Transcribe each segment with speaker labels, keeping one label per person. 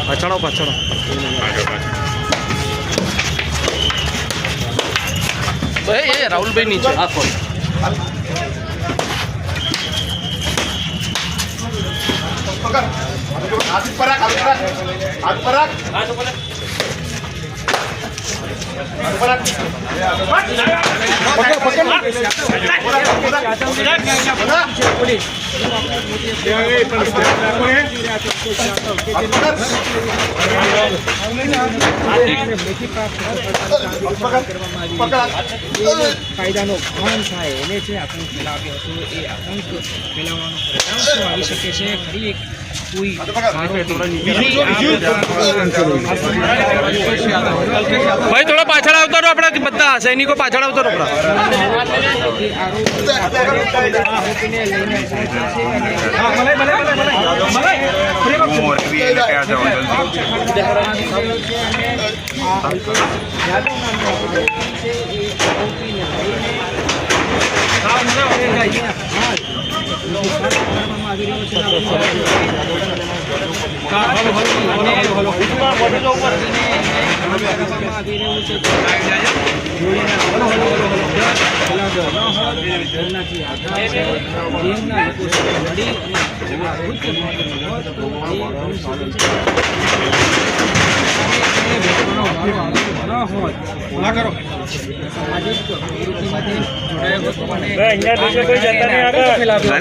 Speaker 1: પાછળ પાછળ એ રાહુલભાઈ નીચે આખો
Speaker 2: કાયદાનો ભંગ થાય એને જે આતંક ફેલાવ્યો હતો એ આતંક ફેલાવવાનો પરિણામ શું આવી શકે છે ફરી એક કોઈ
Speaker 1: ભાઈ થોડા પાછળ આવતો રહો આપણા બધા સૈનિકો પાછળ આવતો રહો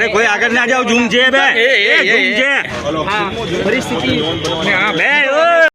Speaker 3: કોઈ આગળ ના જાવ ઝૂમ છે બે
Speaker 2: પરિસ્થિતિ